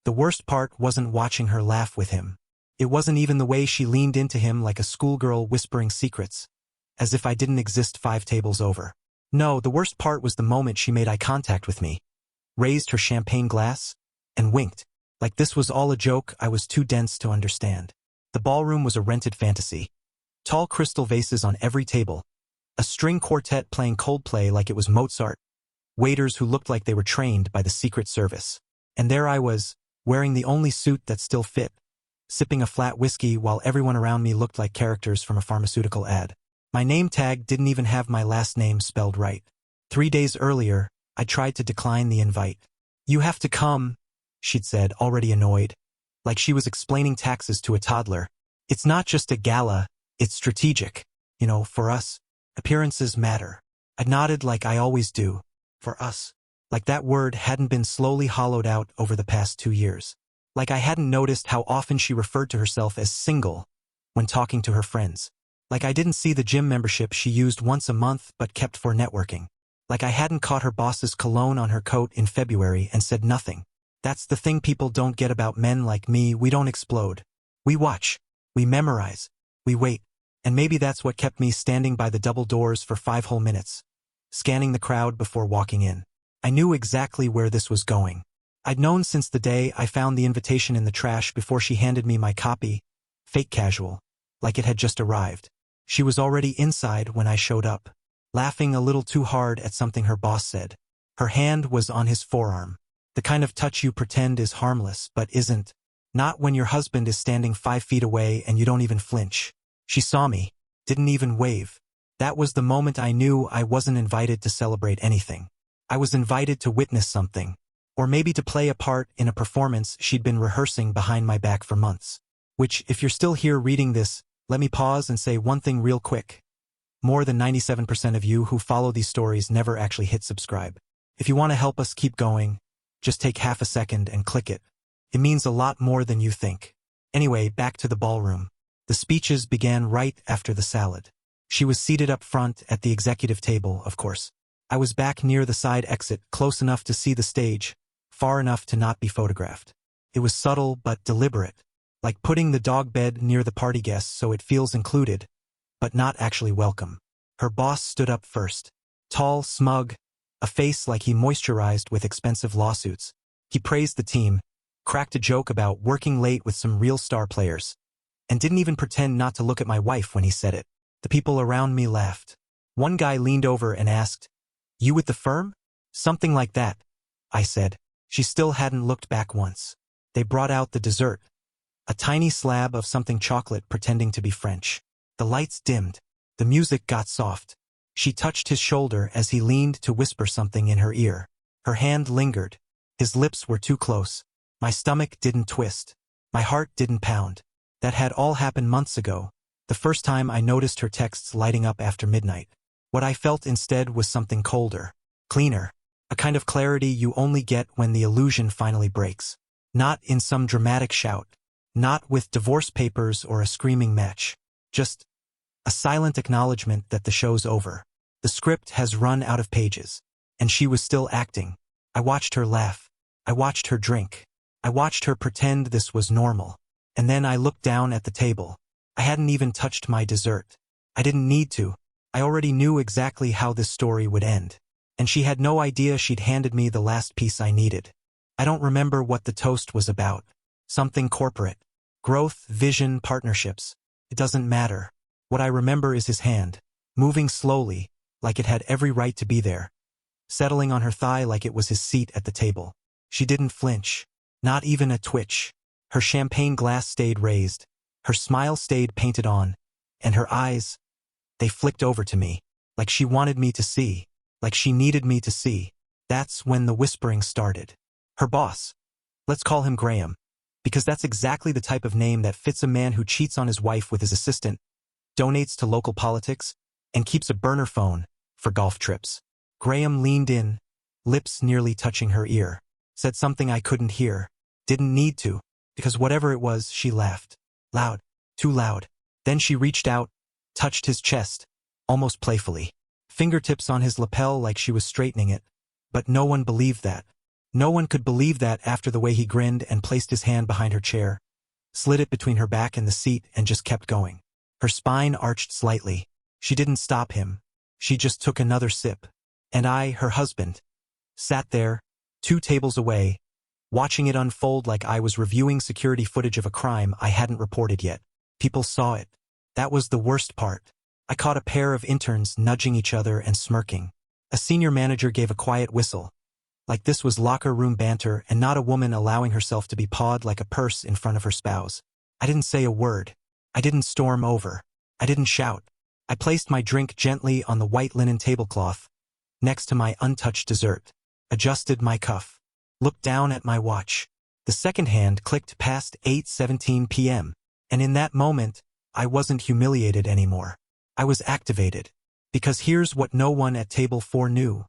The worst part wasn't watching her laugh with him. It wasn't even the way she leaned into him like a schoolgirl whispering secrets, as if I didn't exist 5 tables over. No, the worst part was the moment she made eye contact with me, raised her champagne glass, and winked. Like this was all a joke I was too dense to understand. The ballroom was a rented fantasy. Tall crystal vases on every table, a string quartet playing Coldplay like it was Mozart, waiters who looked like they were trained by the Secret Service. And there I was, wearing the only suit that still fit, sipping a flat whiskey while everyone around me looked like characters from a pharmaceutical ad. My name tag didn't even have my last name spelled right. 3 days earlier, I tried to decline the invite. "You have to come," she'd said, already annoyed, like she was explaining taxes to a toddler. "It's not just a gala, it's strategic. You know, for us, appearances matter." I nodded like I always do. For us. Like that word hadn't been slowly hollowed out over the past 2 years. Like I hadn't noticed how often she referred to herself as single when talking to her friends. Like I didn't see the gym membership she used once a month but kept for networking. Like I hadn't caught her boss's cologne on her coat in February and said nothing. That's the thing people don't get about men like me. We don't explode. We watch. We memorize. We wait. And maybe that's what kept me standing by the double doors for 5 whole minutes, scanning the crowd before walking in. I knew exactly where this was going. I'd known since the day I found the invitation in the trash before she handed me my copy, fake casual, like it had just arrived. She was already inside when I showed up, laughing a little too hard at something her boss said. Her hand was on his forearm, the kind of touch you pretend is harmless but isn't, not when your husband is standing 5 feet away and you don't even flinch. She saw me, didn't even wave. That was the moment I knew I wasn't invited to celebrate anything. I was invited to witness something, or maybe to play a part in a performance she'd been rehearsing behind my back for months. Which, if you're still here reading this, let me pause and say one thing real quick. More than 97% of you who follow these stories never actually hit subscribe. If you want to help us keep going, just take half a second and click it. It means a lot more than you think. Anyway, back to the ballroom. The speeches began right after the salad. She was seated up front at the executive table, of course. I was back near the side exit, close enough to see the stage, far enough to not be photographed. It was subtle but deliberate, like putting the dog bed near the party guests so it feels included, but not actually welcome. Her boss stood up first. Tall, smug, a face like he moisturized with expensive lawsuits. He praised the team, cracked a joke about working late with some real star players, and didn't even pretend not to look at my wife when he said it. The people around me laughed. One guy leaned over and asked, "You with the firm?" "Something like that," I said. She still hadn't looked back once. They brought out the dessert, a tiny slab of something chocolate pretending to be French. The lights dimmed. The music got soft. She touched his shoulder as he leaned to whisper something in her ear. Her hand lingered. His lips were too close. My stomach didn't twist. My heart didn't pound. That had all happened months ago, the first time I noticed her texts lighting up after midnight. What I felt instead was something colder, cleaner, a kind of clarity you only get when the illusion finally breaks. Not in some dramatic shout, not with divorce papers or a screaming match, just a silent acknowledgement that the show's over. The script has run out of pages, and she was still acting. I watched her laugh. I watched her drink. I watched her pretend this was normal. And then I looked down at the table. I hadn't even touched my dessert. I didn't need to. I already knew exactly how this story would end. And she had no idea she'd handed me the last piece I needed. I don't remember what the toast was about. Something corporate. Growth, vision, partnerships. It doesn't matter. What I remember is his hand, moving slowly, like it had every right to be there, settling on her thigh like it was his seat at the table. She didn't flinch. Not even a twitch. Her champagne glass stayed raised. Her smile stayed painted on. And her eyes, they flicked over to me, like she wanted me to see, like she needed me to see. That's when the whispering started. Her boss. Let's call him Graham, because that's exactly the type of name that fits a man who cheats on his wife with his assistant, donates to local politics, and keeps a burner phone for golf trips. Graham leaned in, lips nearly touching her ear, said something I couldn't hear, didn't need to, because whatever it was, she laughed. Loud, too loud. Then she reached out, touched his chest, almost playfully, fingertips on his lapel like she was straightening it, but no one believed that. No one could believe that after the way he grinned and placed his hand behind her chair, slid it between her back and the seat and just kept going. Her spine arched slightly. She didn't stop him. She just took another sip. And I, her husband, sat there, 2 tables away, watching it unfold like I was reviewing security footage of a crime I hadn't reported yet. People saw it. That was the worst part. I caught a pair of interns nudging each other and smirking. A senior manager gave a quiet whistle, like this was locker room banter and not a woman allowing herself to be pawed like a purse in front of her spouse. I didn't say a word. I didn't storm over. I didn't shout. I placed my drink gently on the white linen tablecloth, next to my untouched dessert, adjusted my cuff, looked down at my watch. The second hand clicked past 8:17 p.m., and in that moment, I wasn't humiliated anymore. I was activated. Because here's what no one at table 4 knew,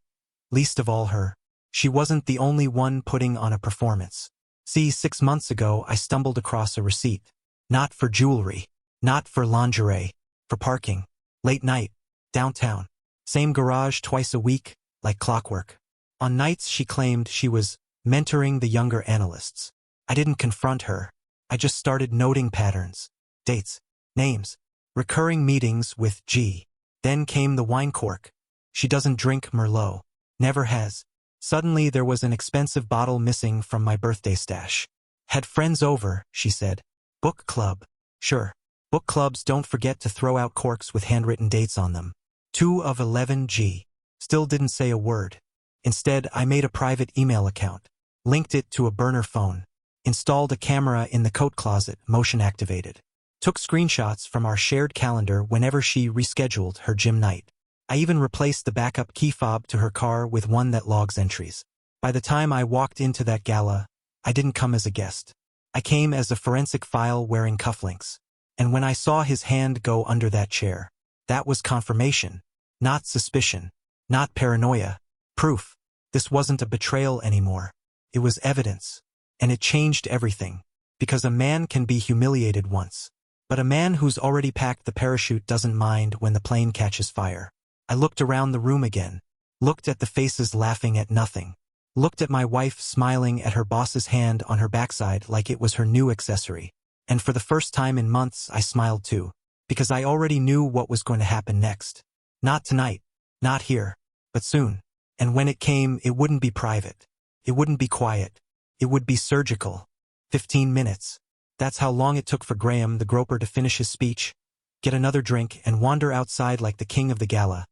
least of all her. She wasn't the only one putting on a performance. See, 6 months ago I stumbled across a receipt. Not for jewelry, not for lingerie, for parking. Late night, downtown. Same garage twice a week, like clockwork. On nights she claimed she was mentoring the younger analysts. I didn't confront her. I just started noting patterns, dates, names, recurring meetings with G. Then came the wine cork. She doesn't drink Merlot. Never has. Suddenly there was an expensive bottle missing from my birthday stash. Had friends over, she said. Book club. Sure. Book clubs don't forget to throw out corks with handwritten dates on them. 2 of 11 G. Still didn't say a word. Instead, I made a private email account, linked it to a burner phone, installed a camera in the coat closet, motion activated, took screenshots from our shared calendar whenever she rescheduled her gym night. I even replaced the backup key fob to her car with one that logs entries. By the time I walked into that gala, I didn't come as a guest. I came as a forensic file wearing cufflinks. And when I saw his hand go under that chair, that was confirmation, not suspicion, not paranoia, proof. This wasn't a betrayal anymore. It was evidence. And it changed everything. Because a man can be humiliated once. But a man who's already packed the parachute doesn't mind when the plane catches fire. I looked around the room again, looked at the faces laughing at nothing, looked at my wife smiling at her boss's hand on her backside like it was her new accessory. And for the first time in months I smiled too, because I already knew what was going to happen next. Not tonight, not here, but soon. And when it came, it wouldn't be private. It wouldn't be quiet. It would be surgical. 15 minutes. That's how long it took for Graham, the groper, to finish his speech, get another drink, and wander outside like the king of the gala.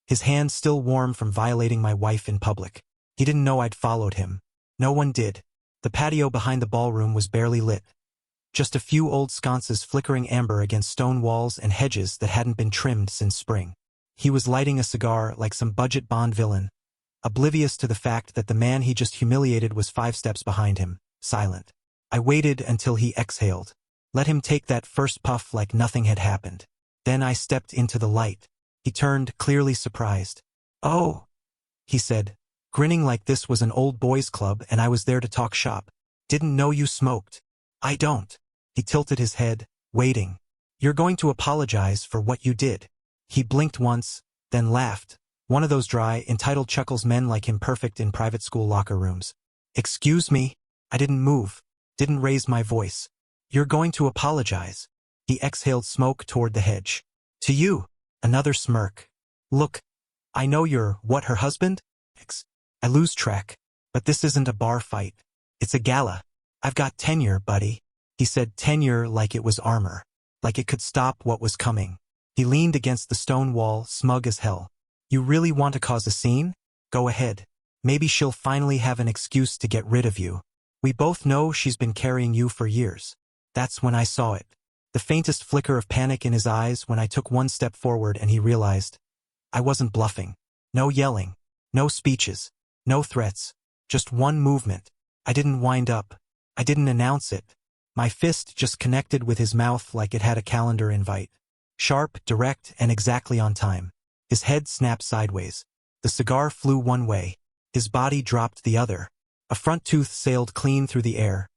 His hands still warm from violating my wife in public. He didn't know I'd followed him. No one did. The patio behind the ballroom was barely lit. Just a few old sconces flickering amber against stone walls and hedges that hadn't been trimmed since spring. He was lighting a cigar like some budget Bond villain, oblivious to the fact that the man he just humiliated was 5 steps behind him, silent. I waited until he exhaled. Let him take that first puff like nothing had happened. Then I stepped into the light. He turned, clearly surprised. "Oh," he said, grinning like this was an old boys' club and I was there to talk shop. "Didn't know you smoked." "I don't." He tilted his head, waiting. "You're going to apologize for what you did." He blinked once, then laughed. One of those dry, entitled chuckles men like him perfect in private school locker rooms. "Excuse me?" I didn't move, didn't raise my voice. "You're going to apologize." He exhaled smoke toward the hedge. "To you." Another smirk. "Look, I know you're, what, her husband?" I lose track. "But this isn't a bar fight. It's a gala. I've got tenure, buddy." He said tenure like it was armor. Like it could stop what was coming. He leaned against the stone wall, smug as hell. "You really want to cause a scene? Go ahead. Maybe she'll finally have an excuse to get rid of you. We both know she's been carrying you for years." That's when I saw it. The faintest flicker of panic in his eyes when I took one step forward and he realized. I wasn't bluffing. No yelling. No speeches. No threats. Just one movement. I didn't wind up. I didn't announce it. My fist just connected with his mouth like it had a calendar invite. Sharp, direct, and exactly on time. His head snapped sideways. The cigar flew one way. His body dropped the other. A front tooth sailed clean through the air,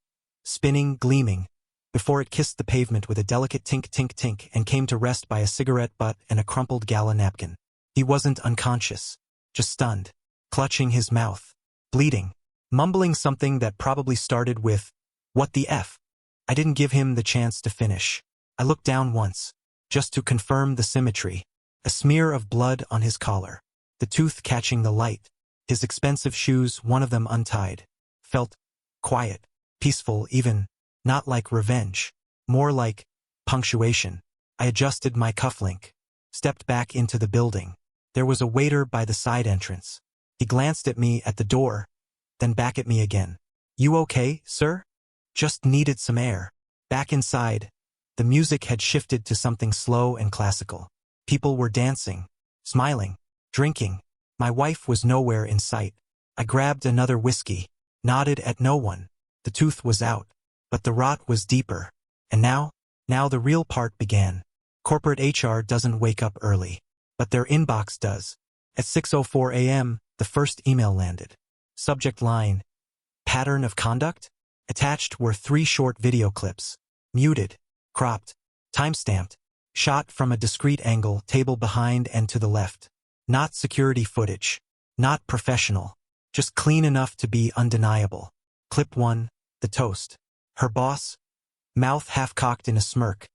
spinning, gleaming, before it kissed the pavement with a delicate tink-tink-tink and came to rest by a cigarette butt and a crumpled gala napkin. He wasn't unconscious, just stunned, clutching his mouth, bleeding. mumbling something that probably started with, "What the F?" I didn't give him the chance to finish. I looked down once, just to confirm the symmetry. A smear of blood on his collar, the tooth catching the light, his expensive shoes, one of them untied. Felt quiet, peaceful even, not like revenge, more like punctuation. I adjusted my cufflink, stepped back into the building. There was a waiter by the side entrance. He glanced at me at the door, then back at me again. "You okay, sir?" "Just needed some air." Back inside, the music had shifted to something slow and classical. People were dancing, smiling, drinking. My wife was nowhere in sight. I grabbed another whiskey, nodded at no one. The tooth was out, but the rot was deeper. And now the real part began. Corporate HR doesn't wake up early, but their inbox does. At 6:04 a.m., the first email landed. Subject line, "Pattern of conduct?" Attached were 3 short video clips. Muted, cropped, timestamped, shot from a discrete angle, table behind and to the left. Not security footage. Not professional. Just clean enough to be undeniable. Clip 1, the toast. Her boss, mouth half-cocked in a smirk,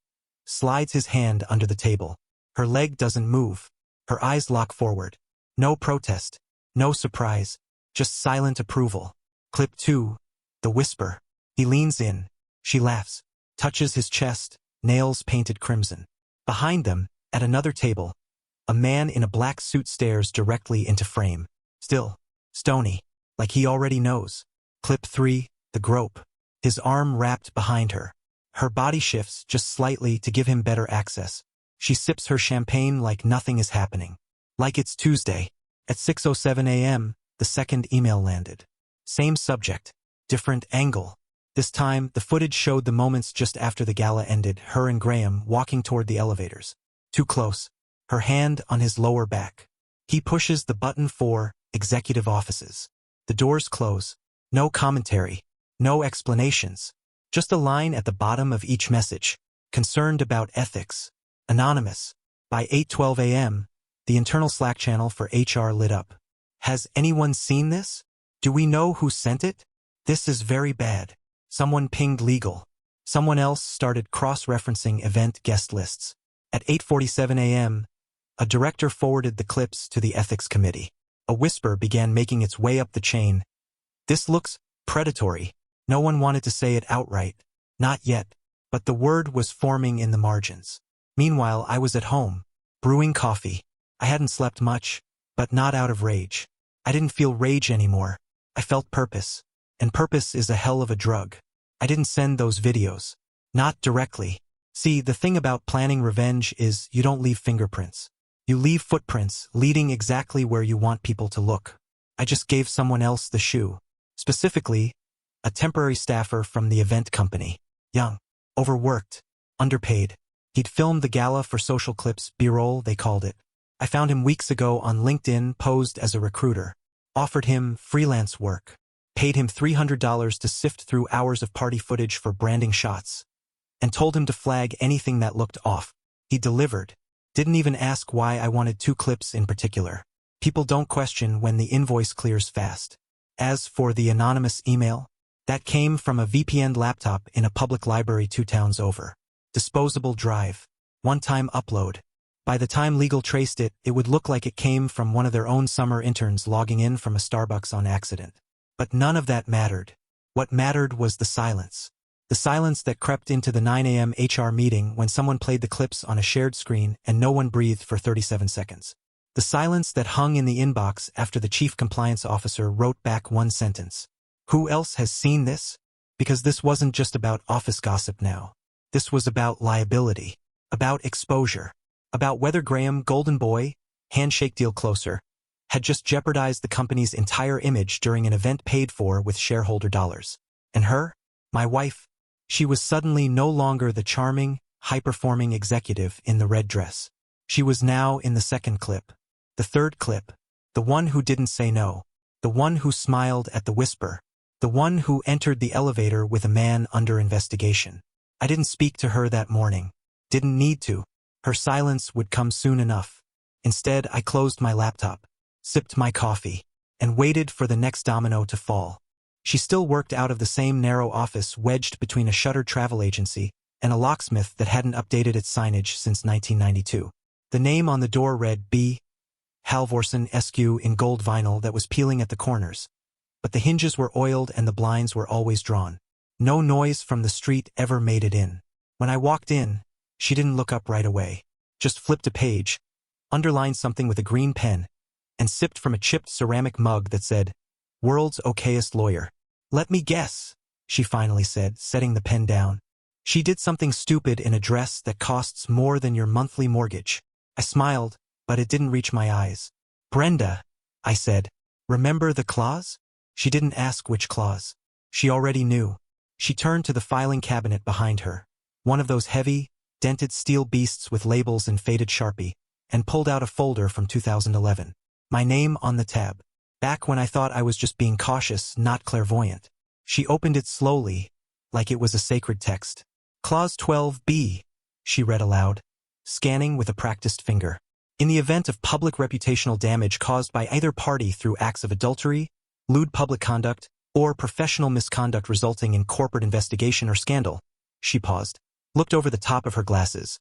slides his hand under the table. Her leg doesn't move. Her eyes lock forward. No protest. No surprise. Just silent approval. Clip 2, the whisper. He leans in. She laughs. Touches his chest, nails painted crimson. Behind them, at another table, a man in a black suit stares directly into frame. Still, stony, like he already knows. Clip 3, the grope. His arm wrapped behind her. Her body shifts just slightly to give him better access. She sips her champagne like nothing is happening. Like it's Tuesday. At 6:07 a.m., the second email landed. Same subject, different angle. This time, the footage showed the moments just after the gala ended, her and Graham walking toward the elevators. Too close, her hand on his lower back. He pushes the button for executive offices. The doors close. No commentary. No explanations. Just a line at the bottom of each message. Concerned about ethics. Anonymous. By 8:12 a.m., the internal Slack channel for HR lit up. Has anyone seen this? Do we know who sent it? This is very bad. Someone pinged legal. Someone else started cross-referencing event guest lists. At 8:47 a.m., a director forwarded the clips to the ethics committee. A whisper began making its way up the chain. "This looks predatory." No one wanted to say it outright. Not yet. But the word was forming in the margins. Meanwhile, I was at home, brewing coffee. I hadn't slept much, but not out of rage. I didn't feel rage anymore. I felt purpose. And purpose is a hell of a drug. I didn't send those videos. Not directly. See, the thing about planning revenge is you don't leave fingerprints. You leave footprints leading exactly where you want people to look. I just gave someone else the shoe. Specifically, a temporary staffer from the event company. Young. Overworked. Underpaid. He'd filmed the gala for social clips, B-roll they called it. I found him weeks ago on LinkedIn, posed as a recruiter. Offered him freelance work. Paid him $300 to sift through hours of party footage for branding shots. And told him to flag anything that looked off. He delivered. Didn't even ask why I wanted 2 clips in particular. People don't question when the invoice clears fast. As for the anonymous email, that came from a VPN laptop in a public library 2 towns over. Disposable drive. One-time upload. By the time legal traced it, it would look like it came from one of their own summer interns logging in from a Starbucks on accident. But none of that mattered. What mattered was the silence. The silence that crept into the 9 a.m. HR meeting when someone played the clips on a shared screen and no one breathed for 37 seconds. The silence that hung in the inbox after the chief compliance officer wrote back one sentence. Who else has seen this? Because this wasn't just about office gossip now. This was about liability. About exposure. About whether Graham, golden boy, handshake deal closer, had just jeopardized the company's entire image during an event paid for with shareholder dollars. And her, my wife, she was suddenly no longer the charming, high-performing executive in the red dress. She was now in the second clip. The third clip. The one who didn't say no. The one who smiled at the whisper. The one who entered the elevator with a man under investigation. I didn't speak to her that morning. Didn't need to. Her silence would come soon enough. Instead, I closed my laptop, sipped my coffee, and waited for the next domino to fall. She still worked out of the same narrow office wedged between a shuttered travel agency and a locksmith that hadn't updated its signage since 1992. The name on the door read B. Halvorsen SQ in gold vinyl that was peeling at the corners. But the hinges were oiled and the blinds were always drawn. No noise from the street ever made it in. When I walked in, she didn't look up right away. Just flipped a page, underlined something with a green pen, and sipped from a chipped ceramic mug that said, "World's okayest lawyer." "Let me guess," she finally said, setting the pen down. "She did something stupid in a dress that costs more than your monthly mortgage." I smiled, but it didn't reach my eyes. "Brenda," I said, "remember the clause?" She didn't ask which clause. She already knew. She turned to the filing cabinet behind her, one of those heavy, dented steel beasts with labels in faded Sharpie, and pulled out a folder from 2011. My name on the tab. Back when I thought I was just being cautious, not clairvoyant. She opened it slowly, like it was a sacred text. "Clause 12B, she read aloud, scanning with a practiced finger. "In the event of public reputational damage caused by either party through acts of adultery, lewd public conduct, or professional misconduct resulting in corporate investigation or scandal," she paused, looked over the top of her glasses.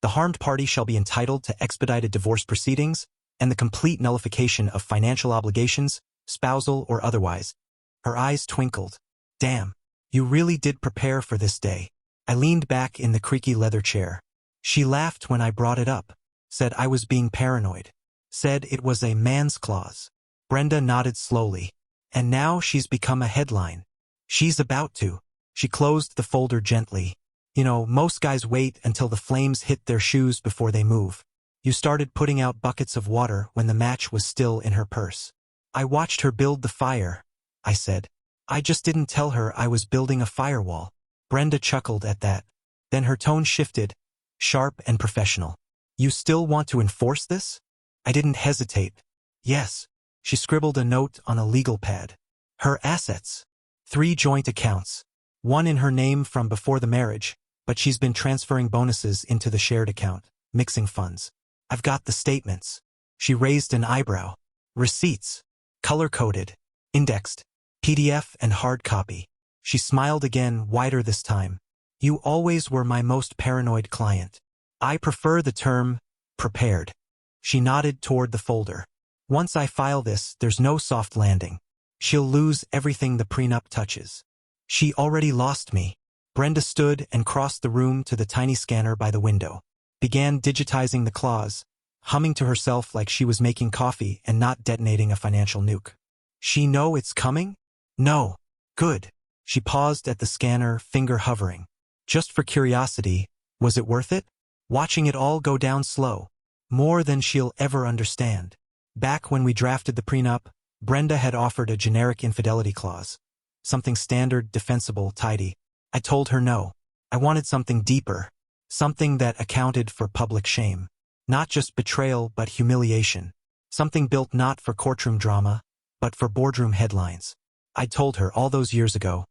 "The harmed party shall be entitled to expedited divorce proceedings and the complete nullification of financial obligations, spousal or otherwise." Her eyes twinkled. "Damn, you really did prepare for this day." I leaned back in the creaky leather chair. She laughed when I brought it up, said I was being paranoid, said it was a man's clause. Brenda nodded slowly. "And now she's become a headline." "She's about to." She closed the folder gently. "You know, most guys wait until the flames hit their shoes before they move. You started putting out buckets of water when the match was still in her purse." "I watched her build the fire," I said. "I just didn't tell her I was building a firewall." Brenda chuckled at that. Then her tone shifted, sharp and professional. "You still want to enforce this?" I didn't hesitate. "Yes." She scribbled a note on a legal pad. "Her assets. 3 joint accounts. One in her name from before the marriage, but she's been transferring bonuses into the shared account, mixing funds. I've got the statements." She raised an eyebrow. "Receipts. Color-coded. Indexed. PDF and hard copy." She smiled again, wider this time. "You always were my most paranoid client. I prefer the term prepared." She nodded toward the folder. "Once I file this, there's no soft landing. She'll lose everything the prenup touches." She already lost me. Brenda stood and crossed the room to the tiny scanner by the window. Began digitizing the clause, humming to herself like she was making coffee and not detonating a financial nuke. "She know it's coming?" "No." "Good." She paused at the scanner, finger hovering. "Just for curiosity, was it worth it? Watching it all go down slow. More than she'll ever understand." Back when we drafted the prenup, Brenda had offered a generic infidelity clause. Something standard, defensible, tidy. I told her no. I wanted something deeper. Something that accounted for public shame. Not just betrayal, but humiliation. Something built not for courtroom drama, but for boardroom headlines. I told her all those years ago,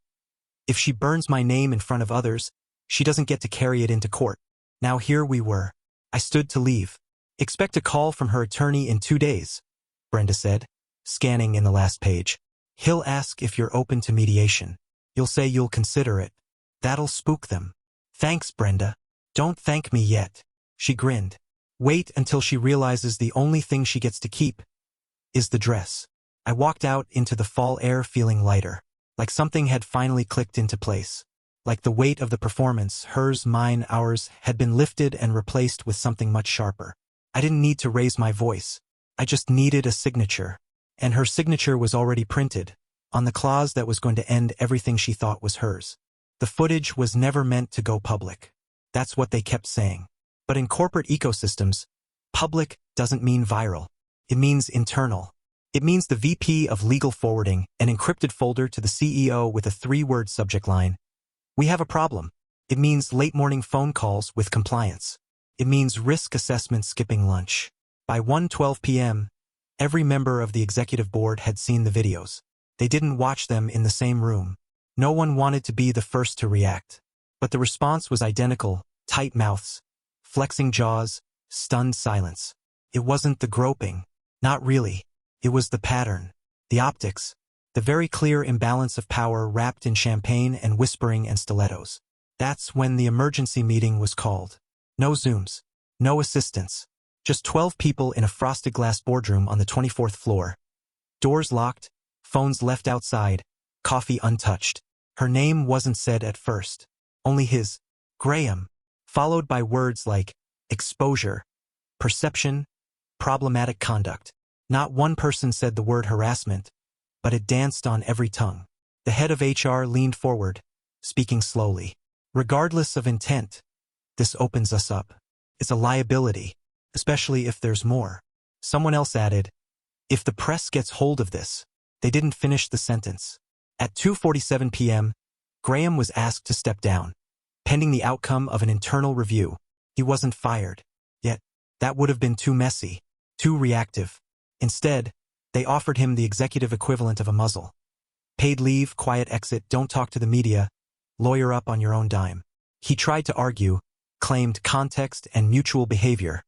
if she burns my name in front of others, she doesn't get to carry it into court. Now here we were. I stood to leave. "Expect a call from her attorney in 2 days, Brenda said, scanning in the last page. "He'll ask if you're open to mediation. You'll say you'll consider it. That'll spook them." "Thanks, Brenda." "Don't thank me yet." She grinned. "Wait until she realizes the only thing she gets to keep is the dress." I walked out into the fall air feeling lighter, like something had finally clicked into place. Like the weight of the performance, hers, mine, ours, had been lifted and replaced with something much sharper. I didn't need to raise my voice. I just needed a signature. And her signature was already printed, on the clause that was going to end everything she thought was hers. The footage was never meant to go public. That's what they kept saying. But in corporate ecosystems, public doesn't mean viral. It means internal. It means the VP of legal forwarding an encrypted folder to the CEO with a 3-word subject line. "We have a problem." It means late morning phone calls with compliance. It means risk assessment skipping lunch. By 1:12 p.m., every member of the executive board had seen the videos. They didn't watch them in the same room. No one wanted to be the first to react. But the response was identical: tight mouths, flexing jaws, stunned silence. It wasn't the groping. Not really. It was the pattern. The optics. The very clear imbalance of power wrapped in champagne and whispering and stilettos. That's when the emergency meeting was called. No Zooms. No assistants. Just 12 people in a frosted glass boardroom on the 24th floor. Doors locked, phones left outside, coffee untouched. Her name wasn't said at first. Only his, Graham, followed by words like exposure, perception, problematic conduct. Not one person said the word harassment, but it danced on every tongue. The head of HR leaned forward, speaking slowly. Regardless of intent, this opens us up. It's a liability, especially if there's more. Someone else added, if the press gets hold of this. They didn't finish the sentence. At 2:47 p.m., Graham was asked to step down, pending the outcome of an internal review. He wasn't fired. Yet, that would have been too messy, too reactive. Instead, they offered him the executive equivalent of a muzzle. Paid leave, quiet exit, don't talk to the media, lawyer up on your own dime. He tried to argue, claimed context and mutual behavior.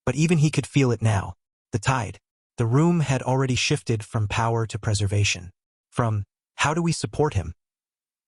But even he could feel it now. The tide. The room had already shifted from power to preservation. From, how do we support him?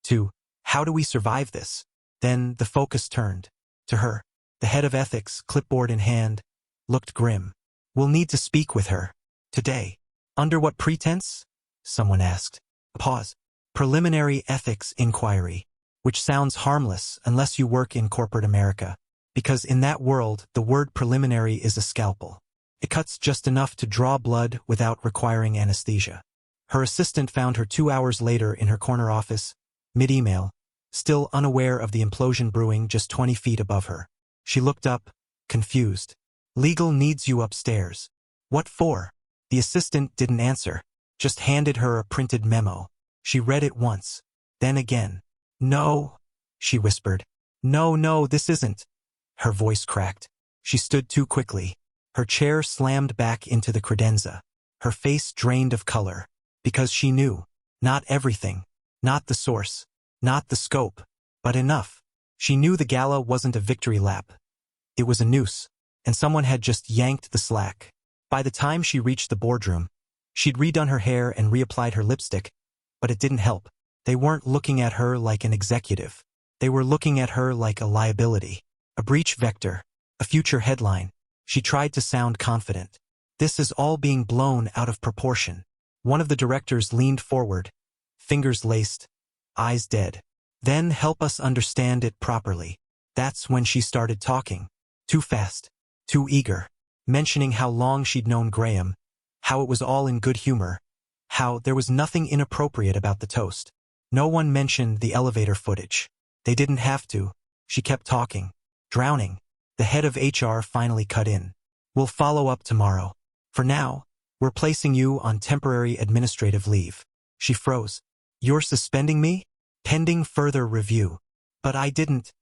To, how do we survive this? Then the focus turned. To her. The head of ethics, clipboard in hand, looked grim. We'll need to speak with her. Today. Under what pretense? Someone asked. Pause. Preliminary ethics inquiry. Which sounds harmless unless you work in corporate America. Because in that world, the word preliminary is a scalpel. It cuts just enough to draw blood without requiring anesthesia. Her assistant found her 2 hours later in her corner office, mid-email, still unaware of the implosion brewing just 20 feet above her. She looked up, confused. Legal needs you upstairs. What for? The assistant didn't answer, just handed her a printed memo. She read it once, then again. No, she whispered. No, this isn't. Her voice cracked. She stood too quickly. Her chair slammed back into the credenza. Her face drained of color. Because she knew. Not everything. Not the source. Not the scope. But enough. She knew the gala wasn't a victory lap. It was a noose. And someone had just yanked the slack. By the time she reached the boardroom, she'd redone her hair and reapplied her lipstick, but it didn't help. They weren't looking at her like an executive. They were looking at her like a liability. A breach vector. A future headline. She tried to sound confident. This is all being blown out of proportion. One of the directors leaned forward, fingers laced, eyes dead. Then help us understand it properly. That's when she started talking. Too fast, too eager, mentioning how long she'd known Graham, how it was all in good humor, how there was nothing inappropriate about the toast. No one mentioned the elevator footage. They didn't have to. She kept talking, drowning. The head of HR finally cut in. We'll follow up tomorrow. For now, we're placing you on temporary administrative leave. She froze. You're suspending me? Pending further review. But I didn't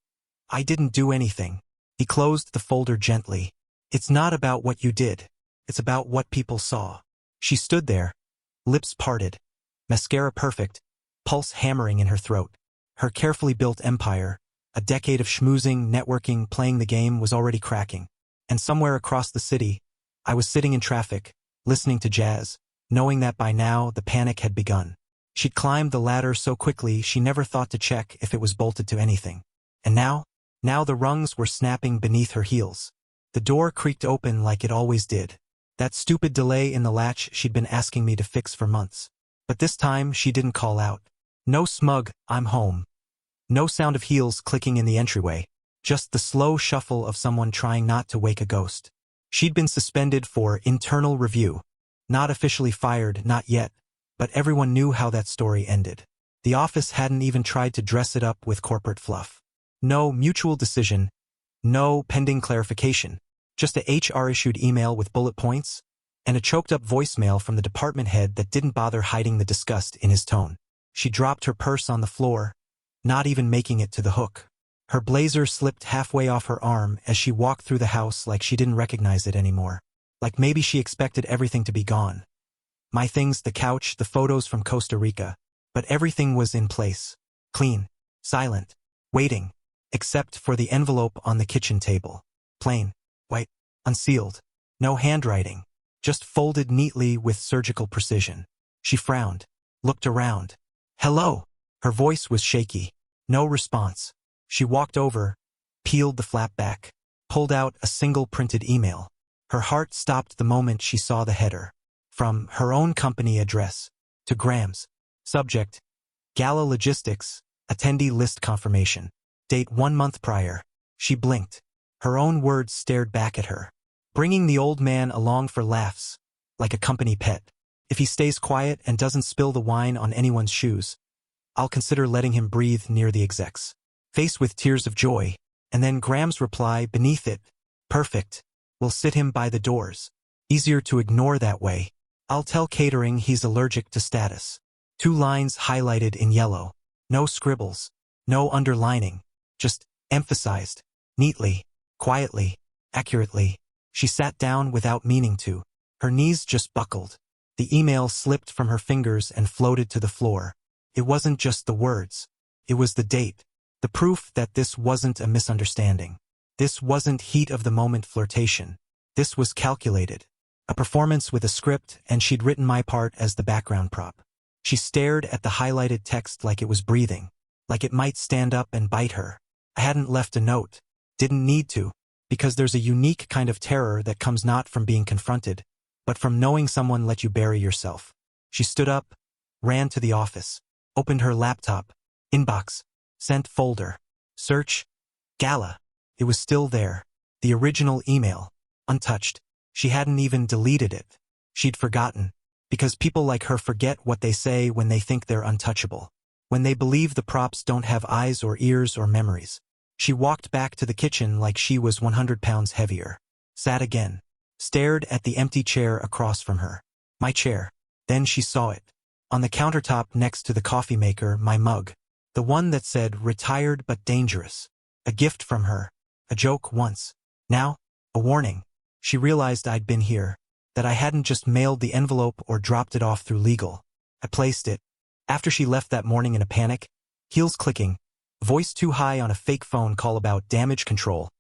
do anything. He closed the folder gently. It's not about what you did. It's about what people saw. She stood there, lips parted, mascara perfect, pulse hammering in her throat. Her carefully built empire, a decade of schmoozing, networking, playing the game, was already cracking. And somewhere across the city, I was sitting in traffic, listening to jazz, knowing that by now the panic had begun. She'd climbed the ladder so quickly she never thought to check if it was bolted to anything. And now the rungs were snapping beneath her heels. The door creaked open like it always did. That stupid delay in the latch she'd been asking me to fix for months. But this time she didn't call out. No smug, I'm home. No sound of heels clicking in the entryway. Just the slow shuffle of someone trying not to wake a ghost. She'd been suspended for internal review. Not officially fired, not yet, but everyone knew how that story ended. The office hadn't even tried to dress it up with corporate fluff. No mutual decision, no pending clarification, just a HR-issued email with bullet points, and a choked-up voicemail from the department head that didn't bother hiding the disgust in his tone. She dropped her purse on the floor, not even making it to the hook. Her blazer slipped halfway off her arm as she walked through the house like she didn't recognize it anymore. Like maybe she expected everything to be gone. My things, the couch, the photos from Costa Rica. But everything was in place. Clean. Silent. Waiting. Except for the envelope on the kitchen table. Plain. White. Unsealed. No handwriting. Just folded neatly with surgical precision. She frowned. looked around. "Hello." Her voice was shaky. No response. She walked over, peeled the flap back, pulled out a single printed email. Her heart stopped the moment she saw the header. From her own company address to Graham's. Subject: Gala Logistics, attendee list confirmation. Date 1 month prior. She blinked. Her own words stared back at her. Bringing the old man along for laughs, like a company pet. If he stays quiet and doesn't spill the wine on anyone's shoes, I'll consider letting him breathe near the execs. Faced with tears of joy, and then Graham's reply beneath it. Perfect. We'll sit him by the doors. Easier to ignore that way. I'll tell catering he's allergic to status. 2 lines highlighted in yellow. No scribbles. No underlining. Just emphasized. Neatly. Quietly. Accurately. She sat down without meaning to. Her knees just buckled. The email slipped from her fingers and floated to the floor. It wasn't just the words. It was the date. The proof that this wasn't a misunderstanding. This wasn't heat-of-the-moment flirtation. This was calculated. A performance with a script, and she'd written my part as the background prop. She stared at the highlighted text like it was breathing, like it might stand up and bite her. I hadn't left a note. Didn't need to, because there's a unique kind of terror that comes not from being confronted, but from knowing someone let you bury yourself. She stood up, ran to the office, opened her laptop, inbox, sent folder, search, Gala. It was still there. The original email, untouched. She hadn't even deleted it. She'd forgotten. Because people like her forget what they say when they think they're untouchable. When they believe the props don't have eyes or ears or memories. She walked back to the kitchen like she was 100 pounds heavier. Sat again. Stared at the empty chair across from her. My chair. Then she saw it. On the countertop next to the coffee maker, my mug. The one that said, "Retired but dangerous." A gift from her. A joke once. Now, a warning. She realized I'd been here. That I hadn't just mailed the envelope or dropped it off through legal. I placed it. After she left that morning in a panic, heels clicking, voice too high on a fake phone call about damage control,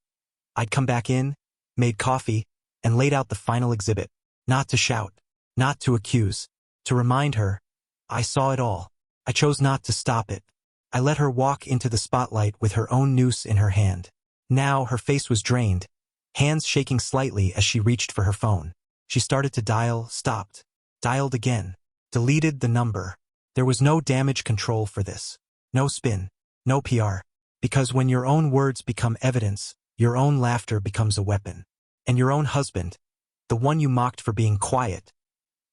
I'd come back in, made coffee, and laid out the final exhibit. Not to shout. Not to accuse. To remind her. I saw it all. I chose not to stop it. I let her walk into the spotlight with her own noose in her hand. Now her face was drained, hands shaking slightly as she reached for her phone. She started to dial, stopped. Dialed again. Deleted the number. There was no damage control for this. No spin. No PR. Because when your own words become evidence, your own laughter becomes a weapon. And your own husband, the one you mocked for being quiet,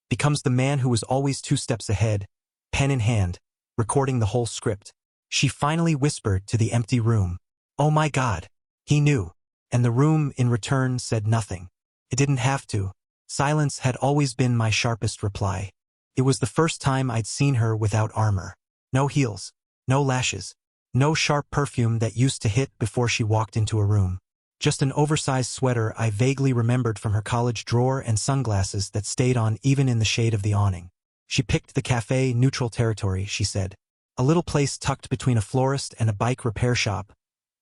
becomes the man who was always 2 steps ahead, pen in hand, recording the whole script. She finally whispered to the empty room. Oh my God. He knew. And the room, in return, said nothing. It didn't have to. Silence had always been my sharpest reply. It was the first time I'd seen her without armor. No heels. No lashes. No sharp perfume that used to hit before she walked into a room. Just an oversized sweater I vaguely remembered from her college drawer and sunglasses that stayed on even in the shade of the awning. She picked the cafe neutral territory, she said. A little place tucked between a florist and a bike repair shop.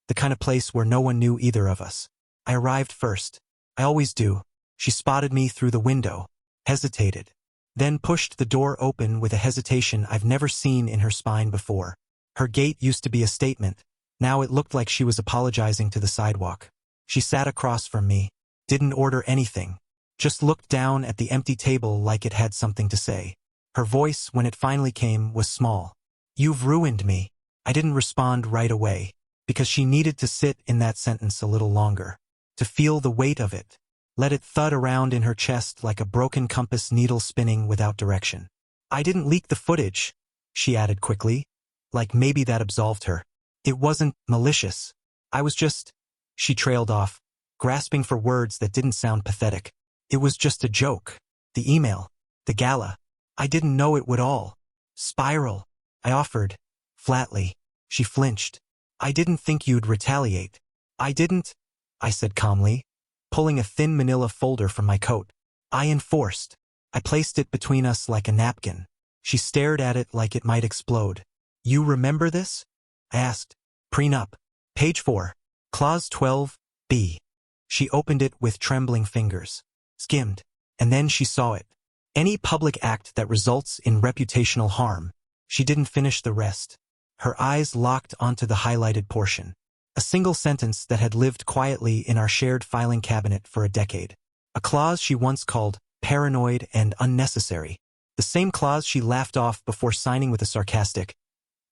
The kind of place where no one knew either of us. I arrived first. I always do. She spotted me through the window. Hesitated. Then pushed the door open with a hesitation I've never seen in her spine before. Her gait used to be a statement. Now it looked like she was apologizing to the sidewalk. She sat across from me. Didn't order anything. Just looked down at the empty table like it had something to say. Her voice, when it finally came, was small. You've ruined me. I didn't respond right away. Because she needed to sit in that sentence a little longer. To feel the weight of it. Let it thud around in her chest like a broken compass needle spinning without direction. I didn't leak the footage, she added quickly. Like maybe that absolved her. It wasn't malicious. I was just... She trailed off, grasping for words that didn't sound pathetic. It was just a joke. The email. The gala. I didn't know it would all spiral. I offered. Flatly. She flinched. I didn't think you'd retaliate. I didn't, I said calmly, pulling a thin manila folder from my coat. I enforced. I placed it between us like a napkin. She stared at it like it might explode. You remember this? I asked. Prenup. Page 4. Clause 12b. She opened it with trembling fingers. Skimmed. And then she saw it. Any public act that results in reputational harm. She didn't finish the rest. Her eyes locked onto the highlighted portion. A single sentence that had lived quietly in our shared filing cabinet for a decade. A clause she once called paranoid and unnecessary. The same clause she laughed off before signing with a sarcastic,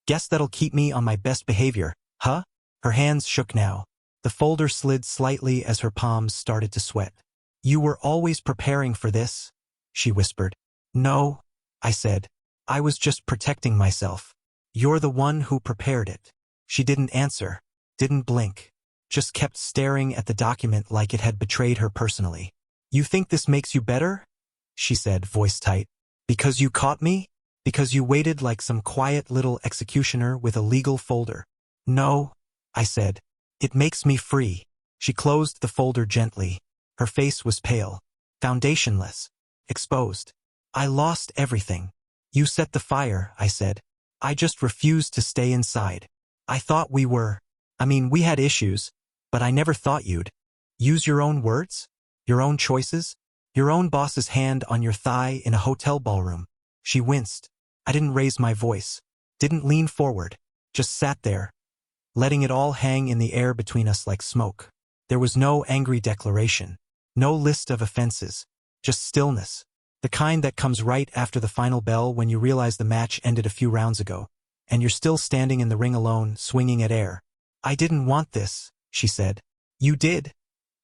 "Guess that'll keep me on my best behavior, huh?" Her hands shook now. The folder slid slightly as her palms started to sweat. "You were always preparing for this?" she whispered. "No," I said. "I was just protecting myself." "You're the one who prepared it." She didn't answer, didn't blink, just kept staring at the document like it had betrayed her personally. "You think this makes you better?" she said, voice tight. "Because you caught me? Because you waited like some quiet little executioner with a legal folder?" "No," I said. "It makes me free." She closed the folder gently. Her face was pale, foundationless, exposed. "I lost everything. You set the fire," I said. "I just refused to stay inside. I thought we had issues, but I never thought you'd use your own words, your own choices, your own boss's hand on your thigh in a hotel ballroom." She winced. I didn't raise my voice, didn't lean forward, just sat there, letting it all hang in the air between us like smoke. There was no angry declaration, no list of offenses, just stillness. The kind that comes right after the final bell when you realize the match ended a few rounds ago, and you're still standing in the ring alone, swinging at air. "I didn't want this," she said. "You did,"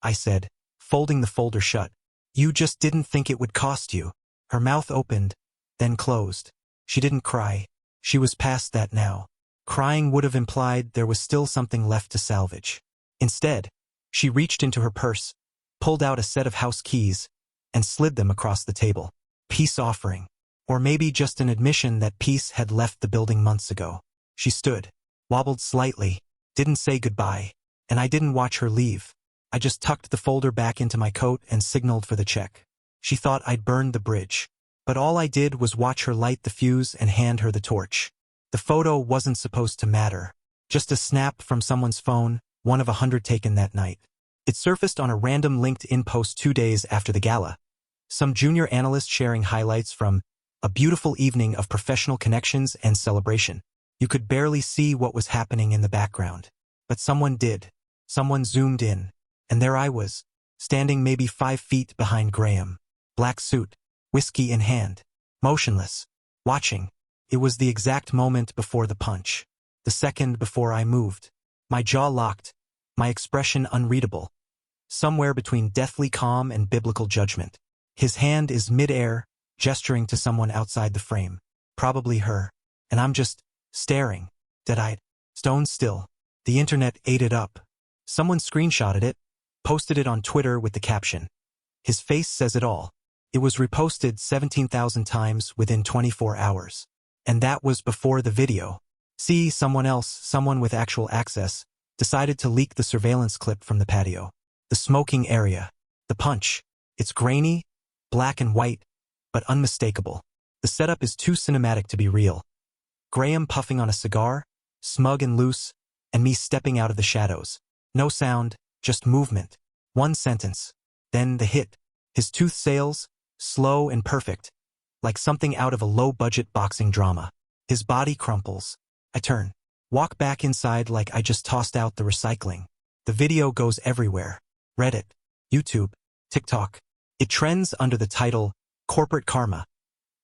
I said, folding the folder shut. "You just didn't think it would cost you." Her mouth opened, then closed. She didn't cry. She was past that now. Crying would have implied there was still something left to salvage. Instead, she reached into her purse, pulled out a set of house keys, and slid them across the table. Peace offering. Or maybe just an admission that peace had left the building months ago. She stood, wobbled slightly, didn't say goodbye, and I didn't watch her leave. I just tucked the folder back into my coat and signaled for the check. She thought I'd burned the bridge. But all I did was watch her light the fuse and hand her the torch. The photo wasn't supposed to matter. Just a snap from someone's phone, one of 100 taken that night. It surfaced on a random LinkedIn post 2 days after the gala. Some junior analyst sharing highlights from a beautiful evening of professional connections and celebration. You could barely see what was happening in the background. But someone did. Someone zoomed in. And there I was, standing maybe 5 feet behind Graham. Black suit, whiskey in hand, motionless, watching. It was the exact moment before the punch. The second before I moved. My jaw locked, my expression unreadable. Somewhere between deathly calm and biblical judgment. His hand is mid-air, gesturing to someone outside the frame. Probably her. And I'm just staring, dead-eyed, stone still. The internet ate it up. Someone screenshotted it, posted it on Twitter with the caption, "His face says it all." It was reposted 17,000 times within 24 hours. And that was before the video. See, someone else, someone with actual access, decided to leak the surveillance clip from the patio. The smoking area. The punch. It's grainy, black and white, but unmistakable. The setup is too cinematic to be real. Graham puffing on a cigar, smug and loose, and me stepping out of the shadows. No sound, just movement. One sentence. Then the hit. His tooth sails, slow and perfect, like something out of a low-budget boxing drama. His body crumples. I turn. Walk back inside like I just tossed out the recycling. The video goes everywhere. Reddit, YouTube, TikTok. It trends under the title, "Corporate Karma."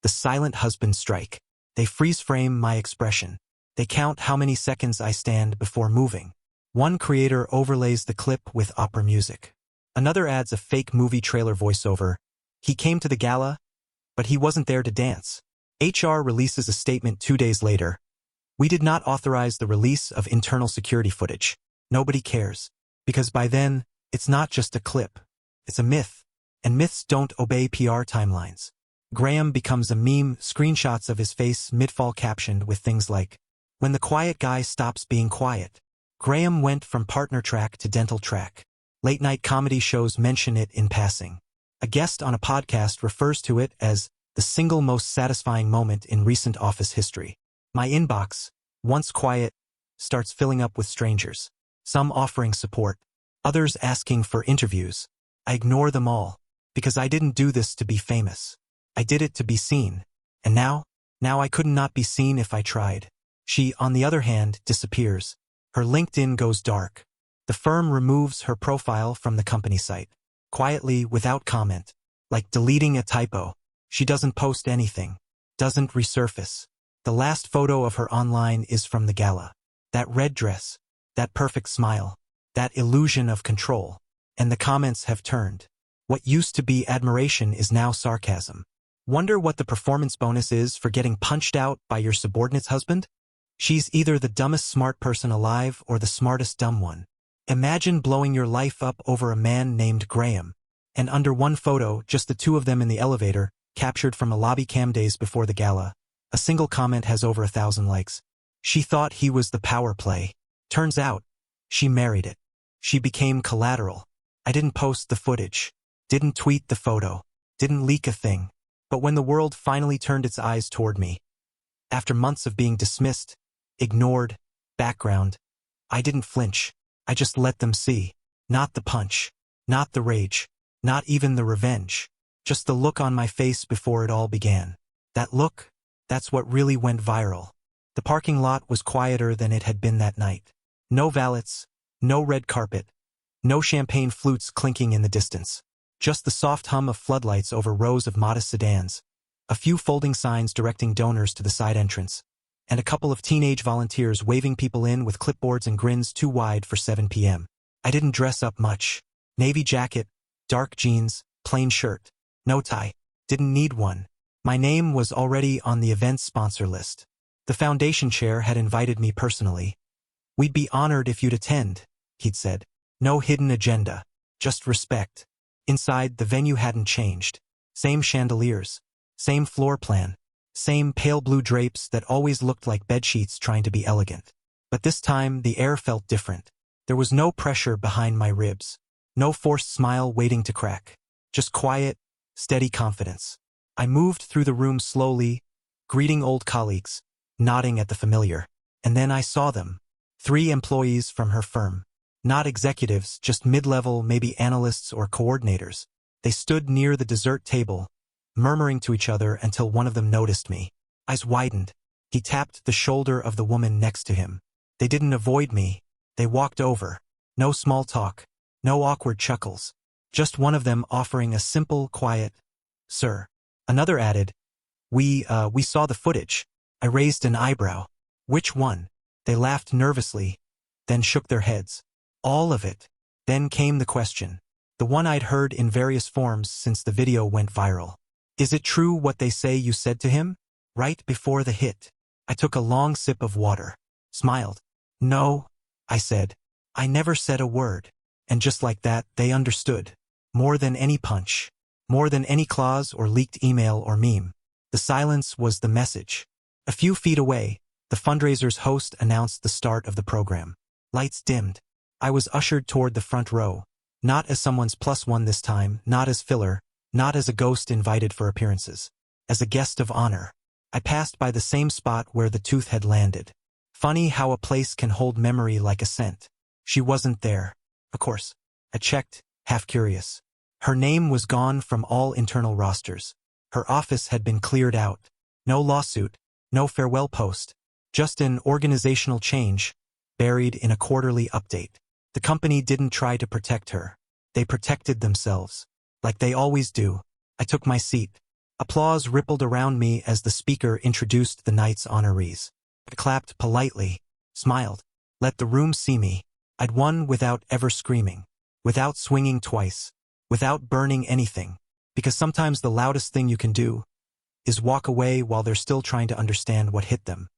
The silent husband strike. They freeze-frame my expression. They count how many seconds I stand before moving. One creator overlays the clip with opera music. Another adds a fake movie trailer voiceover. He came to the gala, but he wasn't there to dance. HR releases a statement 2 days later. "We did not authorize the release of internal security footage." Nobody cares. Because by then, it's not just a clip. It's a myth. And myths don't obey PR timelines. Graham becomes a meme, screenshots of his face mid-fall captioned with things like, "When the quiet guy stops being quiet." Graham went from partner track to dental track. Late-night comedy shows mention it in passing. A guest on a podcast refers to it as the single most satisfying moment in recent office history. My inbox, once quiet, starts filling up with strangers. Some offering support, others asking for interviews. I ignore them all, because I didn't do this to be famous. I did it to be seen. And now? Now I could not be seen if I tried. She, on the other hand, disappears. Her LinkedIn goes dark. The firm removes her profile from the company site. Quietly, without comment. Like deleting a typo. She doesn't post anything. Doesn't resurface. The last photo of her online is from the gala. That red dress. That perfect smile. That illusion of control. And the comments have turned. What used to be admiration is now sarcasm. Wonder what the performance bonus is for getting punched out by your subordinate's husband? She's either the dumbest smart person alive or the smartest dumb one. Imagine blowing your life up over a man named Graham. And under one photo, just the two of them in the elevator, captured from a lobby cam days before the gala. A single comment has over 1,000 likes. She thought he was the power play. Turns out, she married it. She became collateral. I didn't post the footage. Didn't tweet the photo. Didn't leak a thing. But when the world finally turned its eyes toward me, after months of being dismissed, ignored, background, I didn't flinch. I just let them see. Not the punch. Not the rage. Not even the revenge. Just the look on my face before it all began. That look, that's what really went viral. The parking lot was quieter than it had been that night. No valets, no red carpet, no champagne flutes clinking in the distance. Just the soft hum of floodlights over rows of modest sedans, a few folding signs directing donors to the side entrance, and a couple of teenage volunteers waving people in with clipboards and grins too wide for 7 p.m. I didn't dress up much. Navy jacket, dark jeans, plain shirt. No tie. Didn't need one. My name was already on the event's sponsor list. The foundation chair had invited me personally. We'd be honored if you'd attend, he'd said. No hidden agenda. Just respect. Inside, the venue hadn't changed. Same chandeliers. Same floor plan. Same pale blue drapes that always looked like bedsheets trying to be elegant. But this time, the air felt different. There was no pressure behind my ribs. No forced smile waiting to crack. Just quiet, steady confidence. I moved through the room slowly, greeting old colleagues, nodding at the familiar. And then I saw them. 3 employees from her firm. Not executives, just mid-level, maybe analysts or coordinators. They stood near the dessert table, murmuring to each other until one of them noticed me. Eyes widened. He tapped the shoulder of the woman next to him. They didn't avoid me. They walked over. No small talk. No awkward chuckles. Just one of them offering a simple, quiet, "Sir." Another added, We saw the footage." I raised an eyebrow. "Which one?" They laughed nervously, then shook their heads. "All of it." Then came the question. The one I'd heard in various forms since the video went viral. "Is it true what they say you said to him?" Right before the hit. I took a long sip of water. Smiled. "No," I said. "I never said a word." And just like that, they understood. More than any punch. More than any clause or leaked email or meme. The silence was the message. A few feet away, the fundraiser's host announced the start of the program. Lights dimmed. I was ushered toward the front row. Not as someone's +1 this time, not as filler, not as a ghost invited for appearances. As a guest of honor. I passed by the same spot where the tooth had landed. Funny how a place can hold memory like a scent. She wasn't there. Of course. I checked, half curious. Her name was gone from all internal rosters. Her office had been cleared out. No lawsuit, no farewell post. Just an organizational change, buried in a quarterly update. The company didn't try to protect her. They protected themselves. Like they always do. I took my seat. Applause rippled around me as the speaker introduced the night's honorees. I clapped politely, smiled, let the room see me. I'd won without ever screaming, without swinging twice, without burning anything, because sometimes the loudest thing you can do is walk away while they're still trying to understand what hit them.